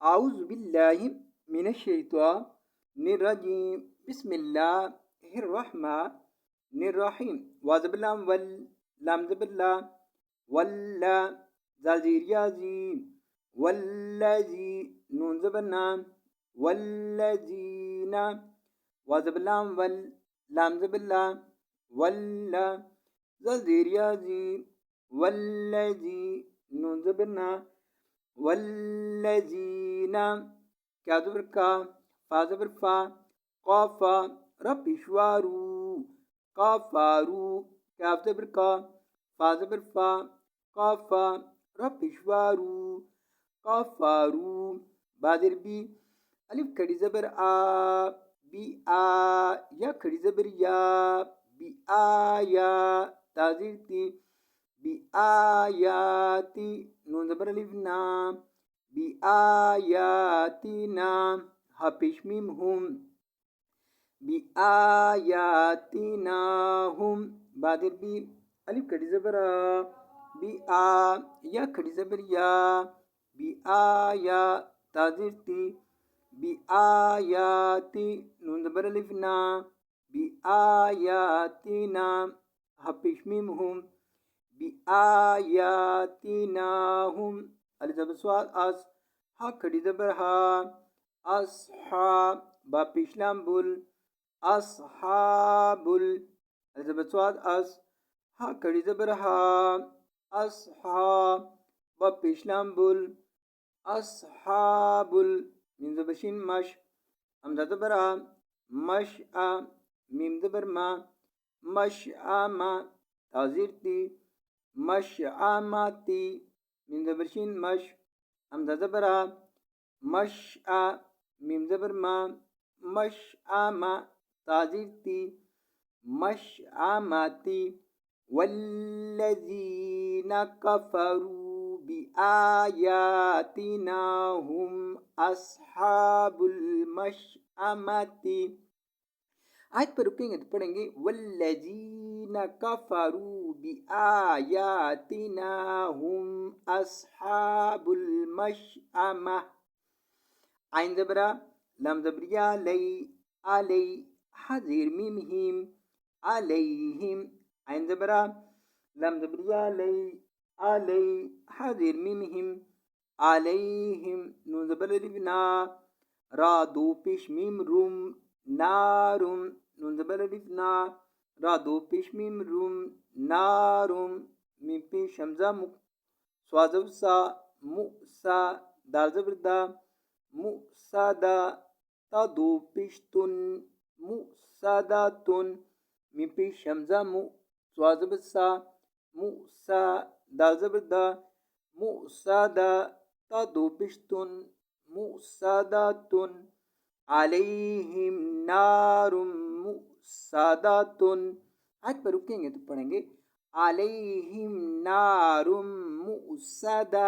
आउज़ु बिल्लाहि मिनश्शैतानिर्रजीम बिस्मिल्लाहिर्रहमानिर्रहीम वाज़बिल्लाम वल लामज़बिल्ला वल्ला ज़ाज़िरियाज़ी वल्लज़ी नूनज़बन्ना वल्लज़ीना वाज़बिल्लाम वल लामज़बिल्ला वल्ला ज़ाज़िरियाज़ी वल्लज़ी नूनज़बन्ना वल्लजीना क्या ज़बर का फा ज़बर फा क़ाफ़ा रबिशवारू काफ़ारू क्या ज़बर का फा ज़बर फा क़ाफ़ा रबिशवारू काफ़ारू बाज़र बी अलिफ खड़ी ज़बर आ बी आ या खड़ी ज़बर या बी आया ताज़ीर ती बिआयाती नून ज़बर अलिफ ना बिआयातीना हा पेश मीम हुम बिआयातीना हुम बादिर बी अलिफ खड़ी ज़बर आ बी आ या खड़ी ज़बर या बी आया ताज़ीर ती बी आयाती नून ज़बर अलिफ ना बी आयातीना हा पेश मीम हुम बिआयातिनाहुम अलिफ ज़बर स्वाद अस हा खड़ी ज़बर हा असहा बा पेशलाम बुल असहाबुल अलिफ ज़बर स्वाद अस हा खड़ी ज़बर हा असहा बा पेशलाम बुल असहाबुल मीम ज़बर शिन मश हमज़ा ज़बर आ मश आ मीम ज़बर मा मश आ मा ताज़ीर ती मशआमाती मीम ज़बर शीन मश हमज़ा ज़बर आ मशआ मीम ज़बर मा मशआमा ताज़ीर ती मशआमाती वल्लज़ीना कफ़रू बिआयातिना हुम अस्हाबुल मशअमती। आयत पर रुकेंगे तो पढ़ेंगे वल्लजीना कफरू बिआयातिना हुम अस्हाबुल मशअमा। आइन ज़बरा लम ज़बरिया लई अलई हाज़िर मीम हिम अलैहिम आइन ज़बरा लम ज़बरिया लई अलई हाज़िर मीम हिम अलैहिम नून ज़बर अलिफ ना रा दो पेश मीम रुम नारुम नून ज़बर अलिफ ना रा दो पेश मीम रुम नारुम मीम पेश हमज़ा मुक स्वाज़ब सा मुसा दाल ज़बर दा मुसादा ता दो पेश तुन मुसादा तुन मीम पेश हमज़ा मु स्वाज़ब सा मुसा दाल ज़बर दा मुसादा ता दो पेश तुन मुसादा तुन अलैहिम नारुम मुसादातुन। आज पर रुकेंगे तो पढ़ेंगे अलैहिम नारुम मुसादा